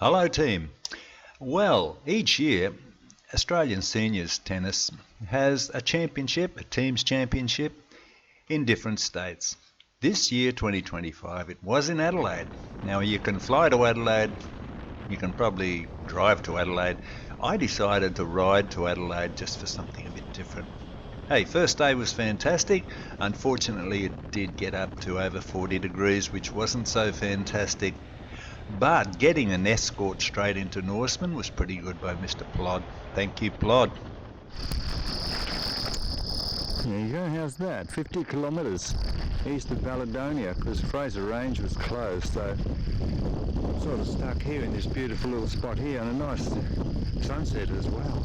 Hello team. Well, each year Australian seniors tennis has a championship, a teams championship in different states. This year 2025 it was in Adelaide. Now you can fly to Adelaide, you can probably drive to Adelaide. I decided to ride to Adelaide just for something a bit different. Hey, first day was fantastic. Unfortunately it did get up to over 40 degrees, which wasn't so fantastic. But getting an escort straight into Norseman was pretty good by Mr. Plod. Thank you, Plod. There you go, how's that? 50 kilometres east of Baladonia, because Fraser Range was closed, so I'm sort of stuck here in this beautiful little spot here, and a nice sunset as well.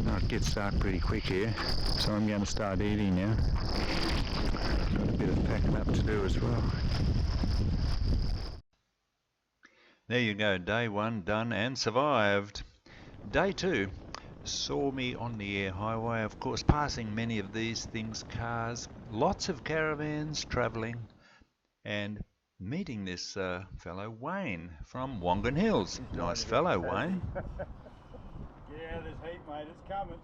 Now it gets dark pretty quick here, so I'm going to start eating now. Got a bit of packing up to do as well. There you go, day one done and survived. Day two saw me on the air highway, of course, passing many of these things, cars, lots of caravans travelling, and meeting this fellow Wayne from Wongan Hills. Nice fellow, Wayne. Yeah, there's heat, mate. It's coming.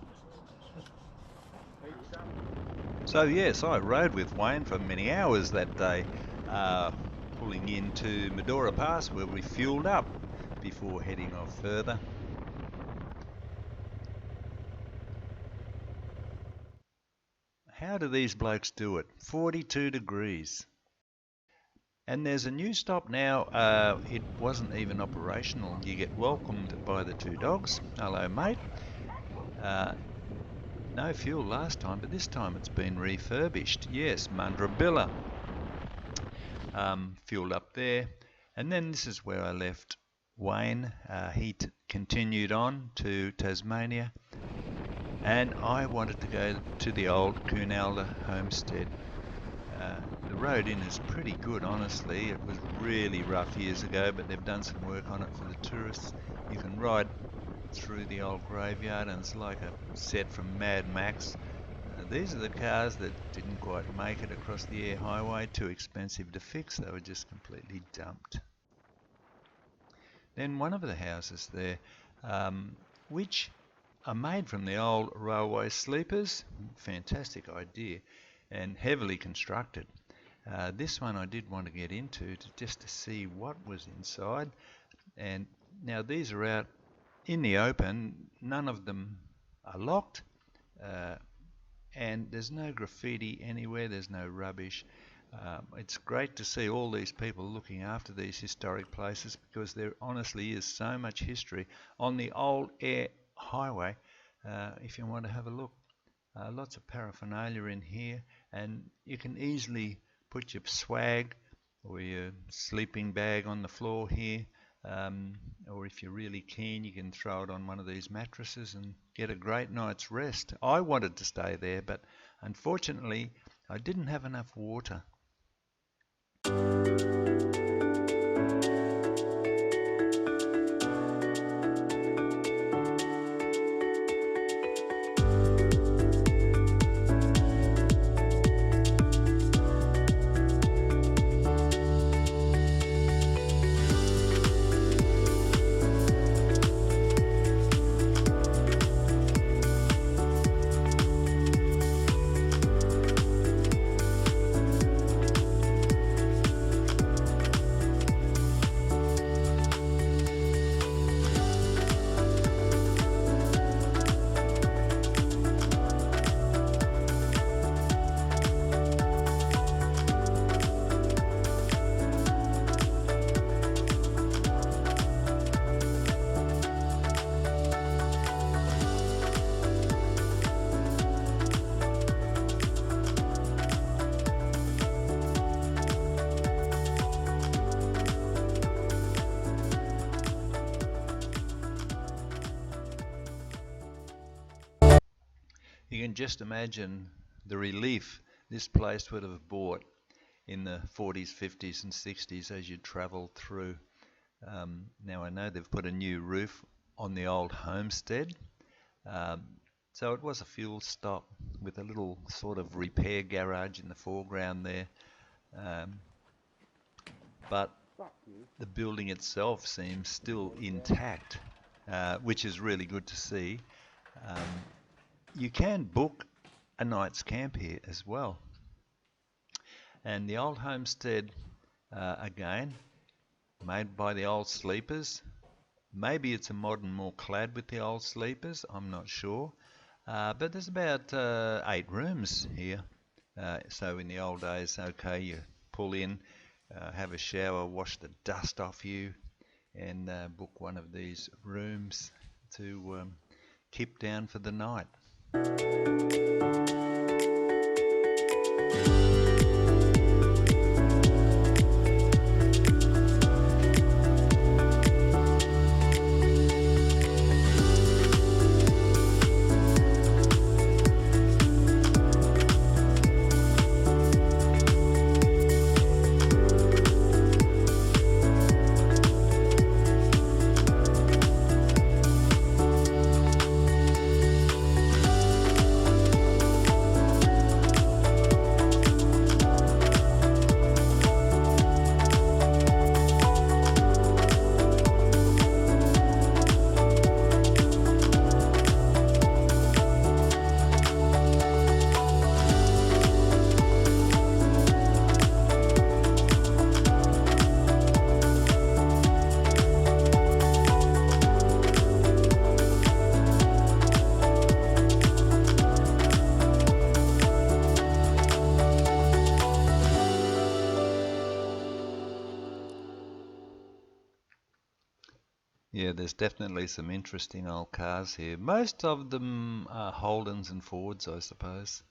So yes, I rode with Wayne for many hours that day, pulling into Medora Pass where we fueled up before heading off further. How do these blokes do it? 42 degrees. And there's a new stop now. It wasn't even operational. You get welcomed by the two dogs. Hello, mate. No fuel last time, but this time it's been refurbished. Yes, Mundrabilla. Fueled up there. And then this is where I left Wayne. He continued on to Tasmania. And I wanted to go to the old Cunalda homestead. The road in is pretty good, honestly. It was really rough years ago, but they've done some work on it for the tourists. You can ride through the old graveyard, and it's like a set from Mad Max. These are the cars that didn't quite make it across the air highway, too expensive to fix. They were just completely dumped. Then one of the houses there, which are made from the old railway sleepers, fantastic idea, and heavily constructed. This one I did want to get into just to see what was inside. And now these are out in the open, none of them are locked, and there's no graffiti anywhere, there's no rubbish. It's great to see all these people looking after these historic places, because there honestly is so much history on the old air highway. If you want to have a look, lots of paraphernalia in here, and you can easily put your swag or your sleeping bag on the floor here, or if you're really keen, you can throw it on one of these mattresses and get a great night's rest. I wanted to stay there, but unfortunately I didn't have enough water. You can just imagine the relief this place would have brought in the 40s, 50s and 60s as you travel through. Now I know they've put a new roof on the old homestead, so it was a fuel stop with a little sort of repair garage in the foreground there. But the building itself seems still intact, which is really good to see. You can book a night's camp here as well. And the old homestead, again, made by the old sleepers. Maybe it's a modern more clad with the old sleepers, I'm not sure. But there's about 8 rooms here. So in the old days, okay, you pull in, have a shower, wash the dust off you, and book one of these rooms to keep down for the night. Yeah, there's definitely some interesting old cars here. Most of them are Holdens and Fords, I suppose.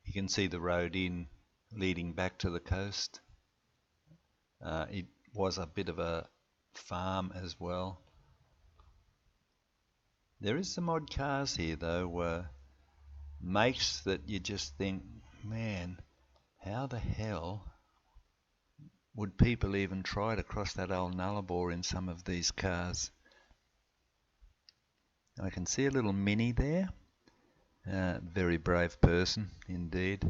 You can see the road in leading back to the coast. It was a bit of a farm as well. There is some odd cars here though, makes that you just think, man, how the hell would people even try to cross that old Nullarbor in some of these cars? I can see a little Mini there. Very brave person indeed.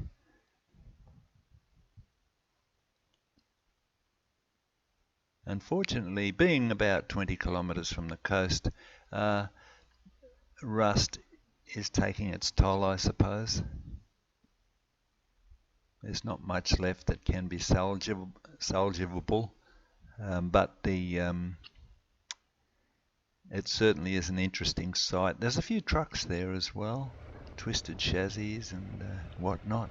Unfortunately, being about 20 kilometres from the coast, rust is taking its toll, I suppose. There's not much left that can be salvageable, but it certainly is an interesting sight. There's a few trucks there as well, twisted chassis and whatnot.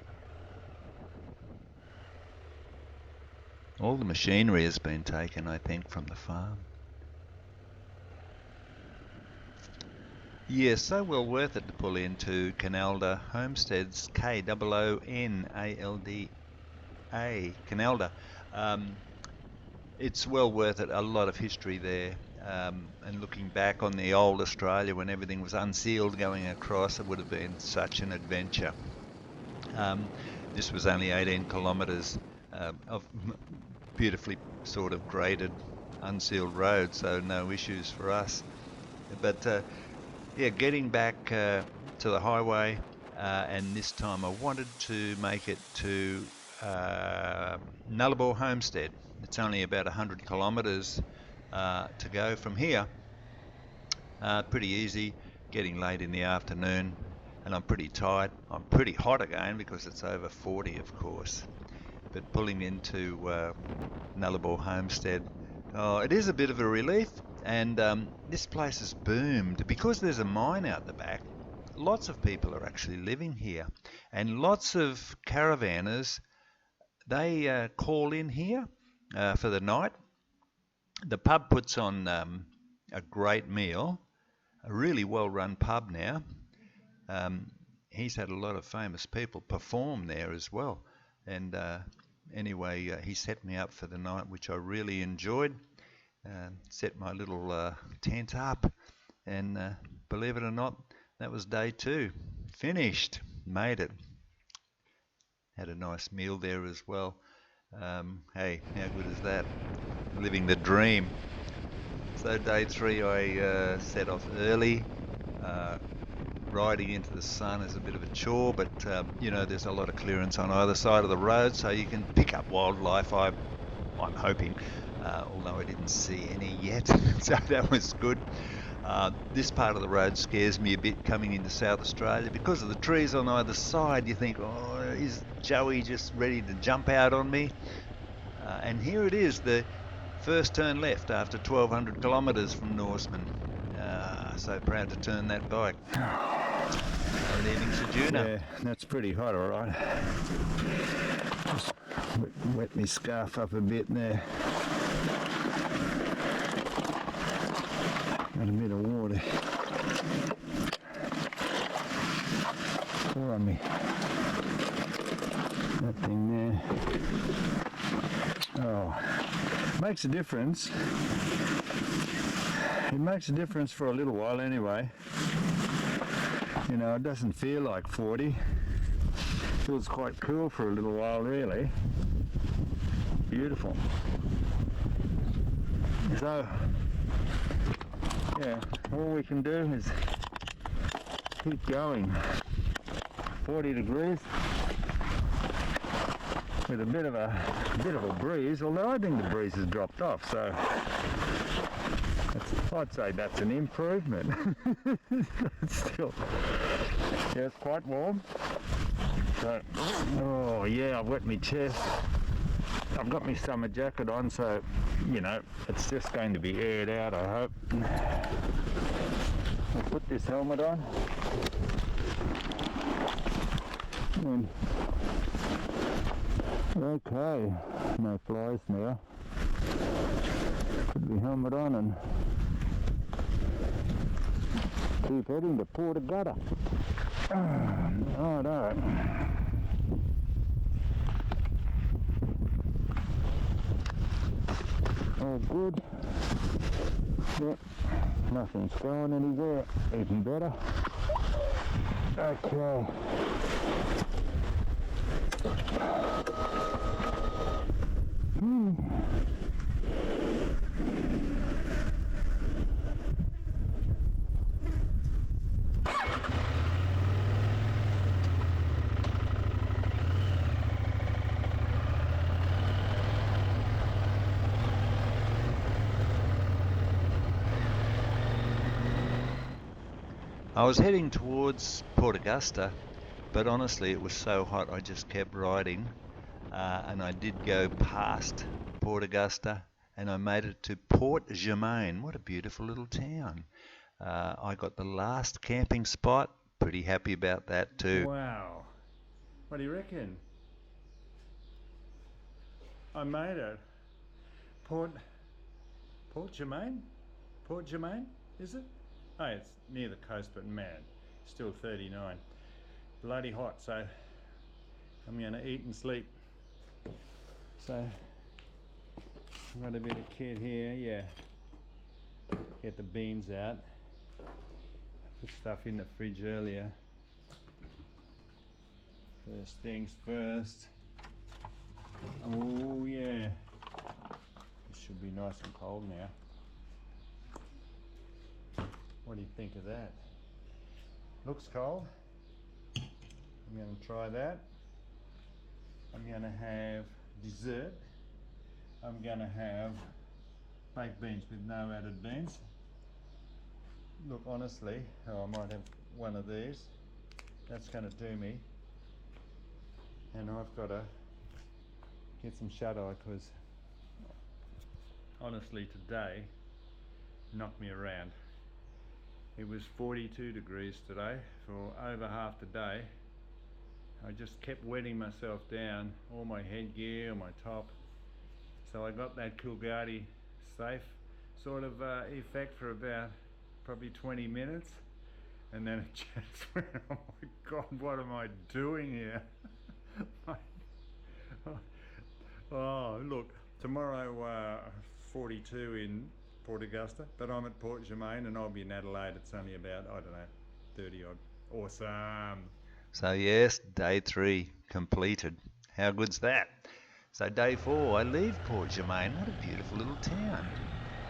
All the machinery has been taken, I think, from the farm. Yeah, so well worth it to pull into Canalda Homesteads, K-O-O-N-A-L-D-A, Canalda. It's well worth it, a lot of history there. And looking back on the old Australia when everything was unsealed going across, it would have been such an adventure. This was only 18 kilometres of beautifully sort of graded, unsealed road, so no issues for us. But yeah, getting back to the highway, and this time I wanted to make it to Nullarbor Homestead. It's only about 100 kilometres to go from here. Pretty easy, getting late in the afternoon, and I'm pretty tired. I'm pretty hot again because it's over 40, of course. But pulling into Nullarbor Homestead, it is a bit of a relief. And this place has boomed because there's a mine out the back. Lots of people are actually living here, and lots of caravanners, they call in here for the night. The pub puts on a great meal, a really well-run pub now. He's had a lot of famous people perform there as well. And anyway, he set me up for the night, which I really enjoyed. Set my little tent up, and believe it or not, that was day 2. Finished, made it. Had a nice meal there as well. Hey, how good is that? Living the dream. So day 3 I set off early. Riding into the sun is a bit of a chore, but you know, there's a lot of clearance on either side of the road, so you can pick up wildlife. I I'm hoping, although I didn't see any yet, so that was good. This part of the road scares me a bit coming into South Australia because of the trees on either side. You think, oh, is Joey just ready to jump out on me? And here it is, the first turn left after 1,200 kilometres from Norseman. So proud to turn that bike. Good evening, Sejuna. Yeah, that's pretty hot, all right. Just wet my scarf up a bit there. Got a bit of water. Pour on me. That thing there. Oh, makes a difference. It makes a difference for a little while anyway. You know, it doesn't feel like 40. Feels quite cool for a little while, really. Beautiful. So, yeah, all we can do is keep going. 40 degrees with a bit of a breeze, although I think the breeze has dropped off, so I'd say that's an improvement. But still, yeah, it's quite warm. So, oh yeah, I've wet my chest. I've got my summer jacket on, so you know it's just going to be aired out, I hope. I'll put this helmet on. Okay, no flies now. Put the helmet on and keep heading to Port Augusta. Righto. All good. Yep, nothing's going anywhere. Even better. Okay. I was heading towards Port Augusta, but honestly it was so hot I just kept riding, and I did go past Port Augusta and I made it to Port Germain. What a beautiful little town. I got the last camping spot, pretty happy about that too. Wow. What do you reckon? I made it. Port Germain? Port Germain, is it? Oh, it's near the coast, but man, still 39. Bloody hot, so I'm going to eat and sleep. So, I've got a bit of kit here, yeah. Get the beans out. Put stuff in the fridge earlier. First things first. Oh yeah. This should be nice and cold now. What do you think of that? Looks cold. I'm going to try that. I'm going to have dessert. I'm going to have baked beans with no added beans. Look, honestly, I might have one of these. That's going to do me. And I've got to get some shut-eye because honestly today knocked me around. It was 42 degrees today for over half the day. I just kept wetting myself down, all my headgear, my top. So I got that Coolgardie safe sort of effect for about probably 20 minutes. And then it just went, oh my God, what am I doing here? Oh, look, tomorrow 42 in Port Augusta, but I'm at Port Germain and I'll be in Adelaide. It's only about, I don't know, 30 odd. Awesome. So yes, day 3 completed. How good's that? So day 4, I leave Port Germain. What a beautiful little town.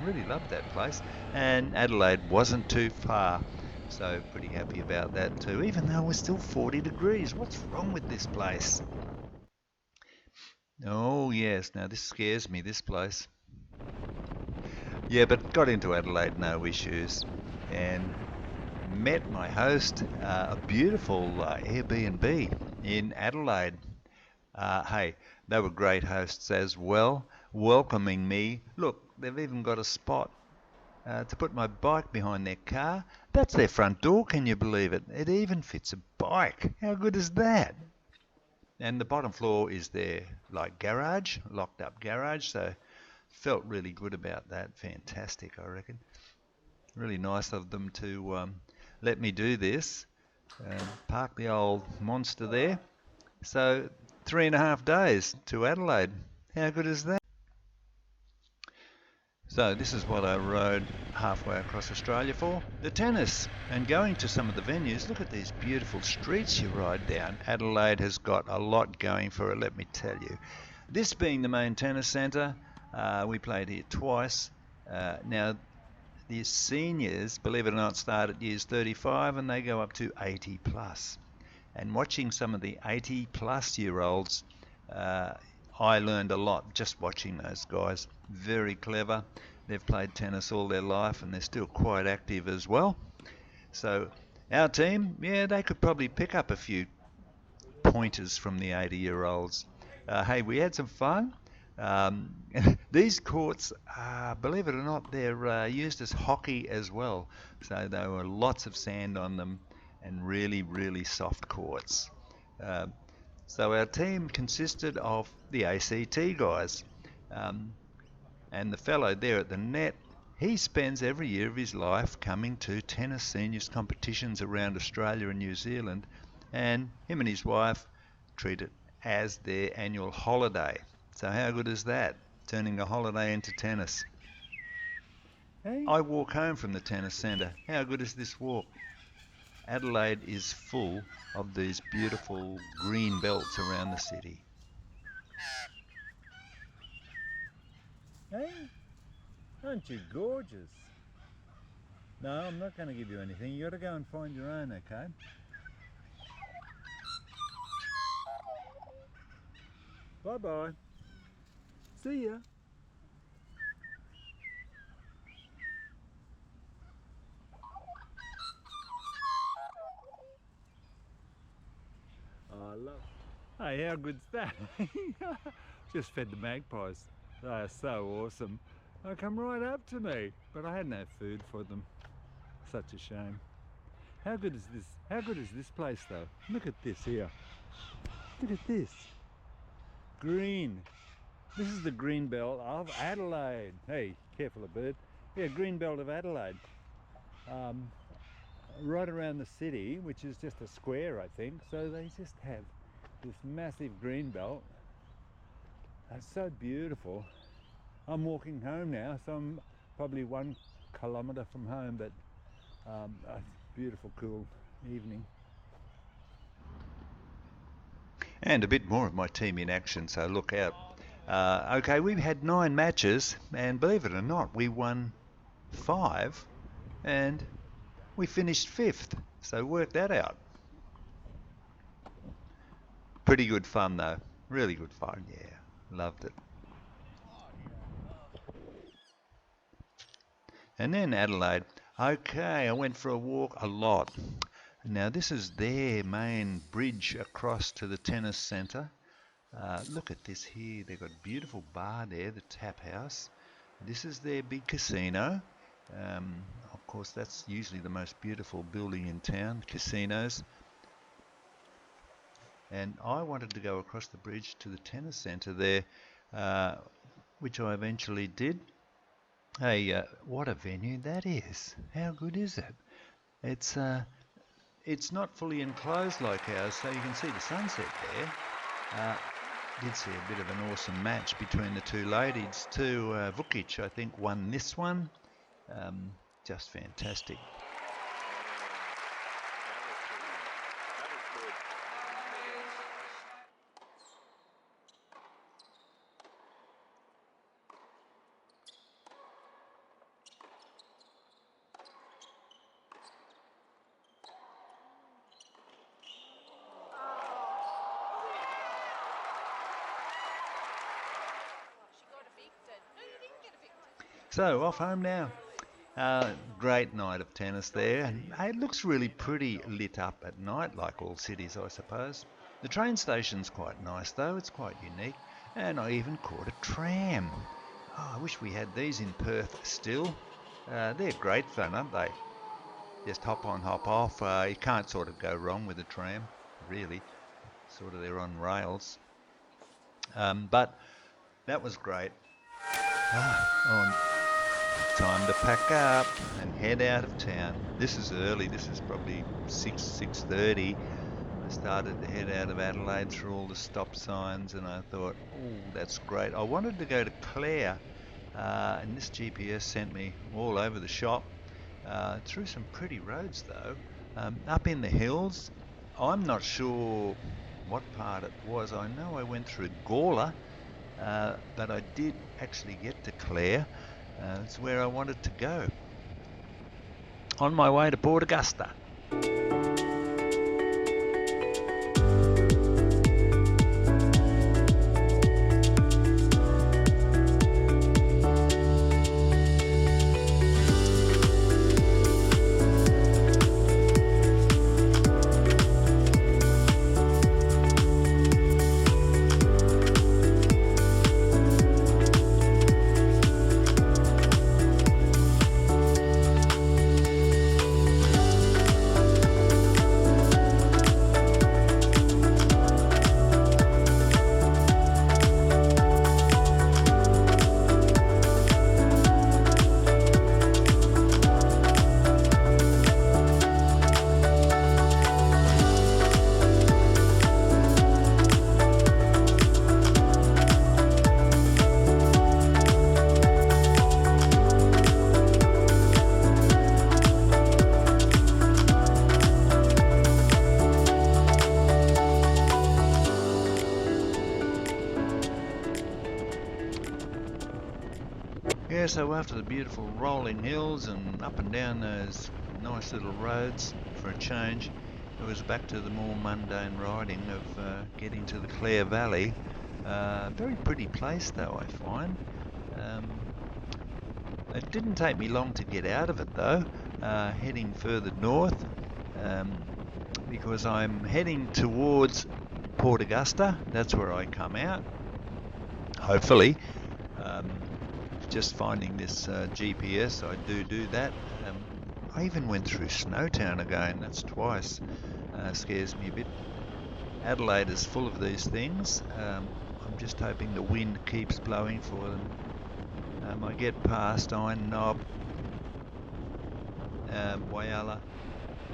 Really loved that place. And Adelaide wasn't too far. So pretty happy about that too, even though it was still 40 degrees. What's wrong with this place? Oh yes, now this scares me, this place. Yeah, but got into Adelaide, no issues, and met my host, a beautiful Airbnb in Adelaide. Hey, they were great hosts as well, welcoming me. Look, they've even got a spot to put my bike behind their car. That's their front door, can you believe it? It even fits a bike. How good is that? And the bottom floor is their like garage, locked up garage, so felt really good about that. Fantastic, I reckon. Really nice of them to let me do this. Park the old monster there. So 3.5 days to Adelaide. How good is that? So this is what I rode halfway across Australia for. The tennis. And going to some of the venues, look at these beautiful streets you ride down. Adelaide has got a lot going for it, let me tell you. This being the main tennis centre, we played here twice. Now, the seniors, believe it or not, start at years 35 and they go up to 80 plus. And watching some of the 80 plus year olds, I learned a lot just watching those guys. Very clever. They've played tennis all their life and they're still quite active as well. So our team, yeah, they could probably pick up a few pointers from the 80-year-olds. Hey, we had some fun. Um, these courts, believe it or not, they're used as hockey as well. So there were lots of sand on them and really, really soft courts. Uh, so our team consisted of the ACT guys. Um, and the fellow there at the net, he spends every year of his life coming to tennis seniors competitions around Australia and New Zealand, and him and his wife treat it as their annual holiday. So how good is that? Turning a holiday into tennis. Hey? I walk home from the tennis centre. How good is this walk? Adelaide is full of these beautiful green belts around the city. Hey? Aren't you gorgeous? No, I'm not going to give you anything. You got to go and find your own, okay? Bye-bye. See ya. Oh, I love. Hey, how good's that? Just fed the magpies. They are so awesome. They come right up to me, but I had no food for them. Such a shame. How good is this? How good is this place though? Look at this here. Look at this. Green. This is the green belt of Adelaide. Hey, careful, a bird. Yeah, green belt of Adelaide. Right around the city, which is just a square, I think. So they just have this massive green belt. It's so beautiful. I'm walking home now, so I'm probably 1 kilometre from home, but a beautiful, cool evening. And a bit more of my team in action, so look out. Okay, we've had 9 matches, and believe it or not, we won 5, and we finished 5th. So work that out. Pretty good fun though. Really good fun, yeah. Loved it. And then Adelaide. Okay, I went for a walk a lot. Now this is their main bridge across to the tennis centre. Look at this here. They've got a beautiful bar there, the Tap House. This is their big casino. Of course, that's usually the most beautiful building in town, casinos. And I wanted to go across the bridge to the tennis centre there, which I eventually did. Hey, what a venue that is! How good is it? It's not fully enclosed like ours, so you can see the sunset there. Did see a bit of an awesome match between the two ladies too. Vukic, I think, won this one. Just fantastic. So off home now. Great night of tennis there, and it looks really pretty lit up at night, like all cities, I suppose. The train station's quite nice though, it's quite unique, and I even caught a tram. Oh, I wish we had these in Perth still. They're great fun, aren't they? Just hop on, hop off. You can't sort of go wrong with a tram, really. Sort of they're on rails. But that was great. Time to pack up and head out of town. This is early. This is probably 6:30. I started to head out of Adelaide through all the stop signs, and I thought, oh, that's great. I wanted to go to Clare, and this GPS sent me all over the shop, through some pretty roads though, up in the hills. I'm not sure what part it was. I know I went through Gawler, but I did actually get to Clare. It's where I wanted to go. On my way to Port Augusta. Yeah, so after the beautiful rolling hills and up and down those nice little roads for a change, it was back to the more mundane riding of getting to the Clare Valley. Very pretty place though, I find. It didn't take me long to get out of it though, heading further north, because I'm heading towards Port Augusta. That's where I come out, hopefully. Just finding this GPS, I do that. I even went through Snowtown again, that's twice. Scares me a bit. Adelaide is full of these things. I'm just hoping the wind keeps blowing for them. I get past Iron Knob, Whyalla,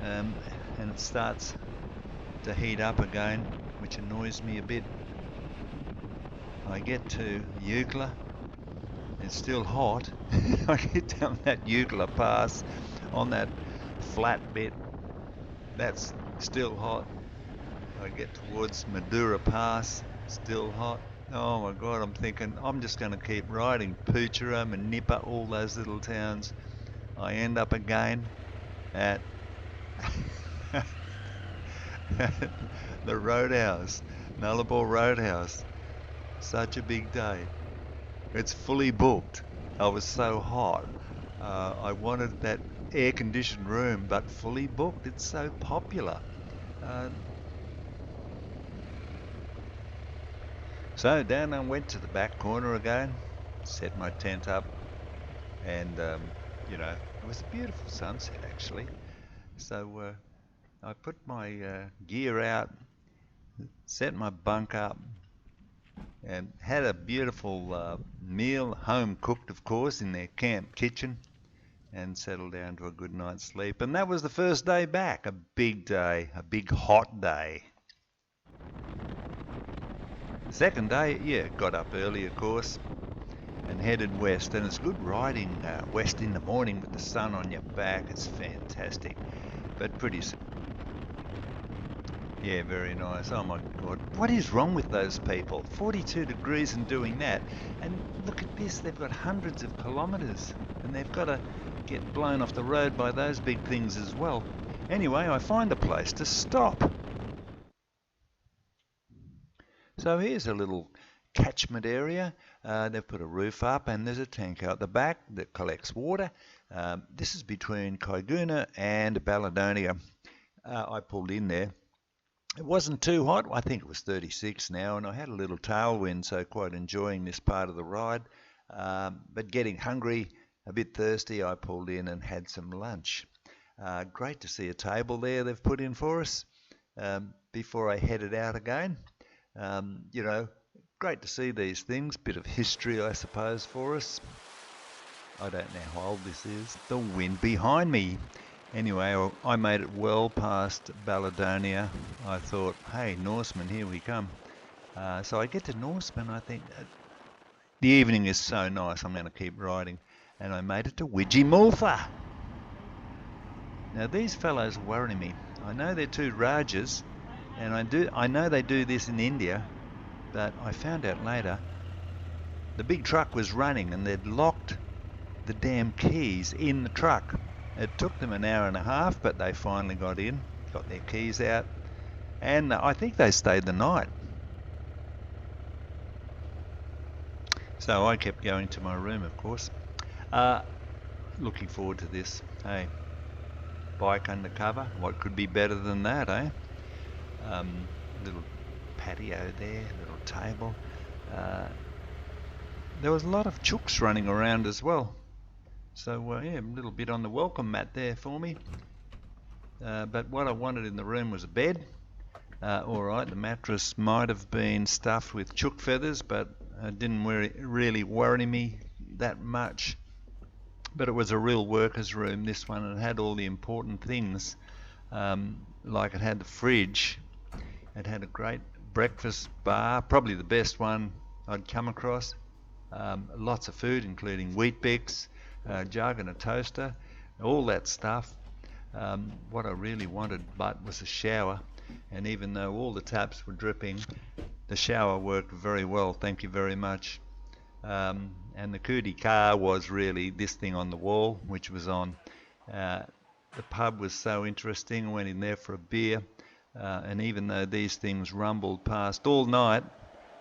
and it starts to heat up again, which annoys me a bit. I get to Eucla. It's still hot. I get down that Eucla pass on that flat bit. That's still hot. I get towards Madura Pass. Still hot. Oh my God, I'm thinking I'm just going to keep riding. Poochera, Manippa, all those little towns. I end up again at the Roadhouse, Nullarbor Roadhouse. Such a big day. It's fully booked. I was so hot. I wanted that air-conditioned room, but fully booked. It's so popular. So down I went to the back corner again, set my tent up, and it was a beautiful sunset actually. So I put my gear out, set my bunk up, and had a beautiful meal, home cooked of course, in their camp kitchen, and settled down to a good night's sleep. And that was the first day back, a big day, a big hot day. The second day, yeah, got up early of course and headed west, and it's good riding west in the morning with the sun on your back. It's fantastic, but pretty yeah, very nice. Oh my God, what is wrong with those people? 42 degrees and doing that. And look at this, they've got hundreds of kilometres and they've got to get blown off the road by those big things as well. Anyway, I find a place to stop. So here's a little catchment area. They've put a roof up and there's a tank out the back that collects water. This is between Kaiguna and Baladonia. I pulled in there. It wasn't too hot. I think it was 36 now, and I had a little tailwind, so quite enjoying this part of the ride. But getting hungry, a bit thirsty, I pulled in and had some lunch. Great to see a table there they've put in for us before I headed out again. You know, great to see these things. Bit of history, I suppose, for us. I don't know how old this is. The wind behind me. Anyway, I made it well past Baladonia. I thought, hey, Norseman, here we come. So I get to Norseman, I think, the evening is so nice, I'm going to keep riding. And I made it to Widjimulfa. Now these fellows worry me. I know they're two Rajas, and I know they do this in India, but I found out later the big truck was running and they'd locked the damn keys in the truck. It took them an hour and a half, but they finally got in, got their keys out, and I think they stayed the night. So I kept going to my room, of course. Looking forward to this. Hey, bike undercover, what could be better than that, eh? Little patio there, little table. There was a lot of chooks running around as well. So yeah, a little bit on the welcome mat there for me. But what I wanted in the room was a bed. Alright, the mattress might have been stuffed with chook feathers, but it didn't really worry me that much. But it was a real worker's room, this one, and it had all the important things. Like it had the fridge, it had a great breakfast bar, probably the best one I'd come across. Lots of food, including Weet-Bix, a jug and a toaster, all that stuff. What I really wanted but was a shower, and even though all the taps were dripping, the shower worked very well, thank you very much. And the coup de car was really this thing on the wall, which was on. The pub was so interesting. I went in there for a beer, and even though these things rumbled past all night,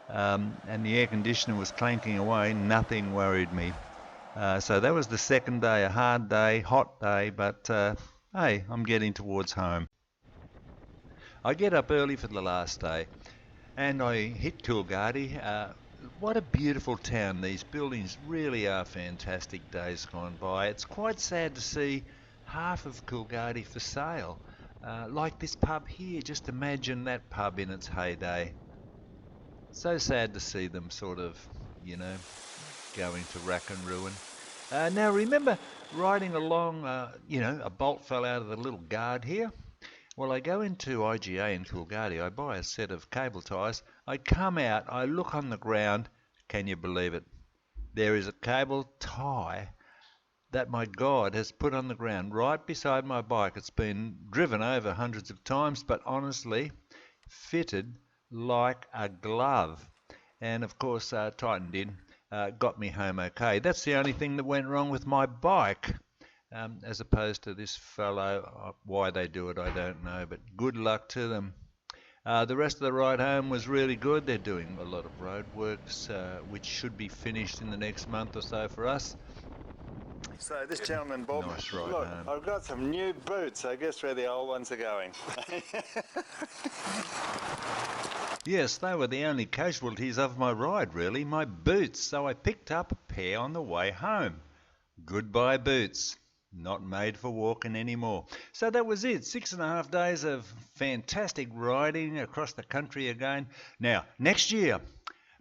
and the air conditioner was clanking away, nothing worried me. So that was the second day, a hard day, hot day, but hey, I'm getting towards home. I get up early for the last day, and I hit Coolgardie. What a beautiful town. These buildings really are fantastic. Days gone by. It's quite sad to see half of Coolgardie for sale. Like this pub here, just imagine that pub in its heyday. So sad to see them sort of, you know, going to rack and ruin. Now remember riding along, you know, a bolt fell out of the little guard here. Well, I go into IGA in Coolgardie, I buy a set of cable ties, I come out, I look on the ground, can you believe it? There is a cable tie that my God has put on the ground right beside my bike. It's been driven over hundreds of times, but honestly, fitted like a glove. And of course, tightened in, got me home okay. That's the only thing that went wrong with my bike. As opposed to this fellow. Why they do it I don't know, but good luck to them. The rest of the ride home was really good. They're doing a lot of road works which should be finished in the next month or so for us. So this gentleman, Bob, Nice ride look, home. I've got some new boots. I guess where the old ones are going. Yes, they were the only casualties of my ride really, my boots, so I picked up a pair on the way home. Goodbye boots. Not made for walking anymore. So that was it. 6.5 days of fantastic riding across the country again. Now, next year,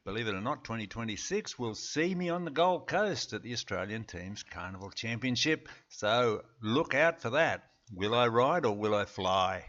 believe it or not, 2026, will see me on the Gold Coast at the Australian Teams Carnival Championship. So look out for that. Will I ride or will I fly?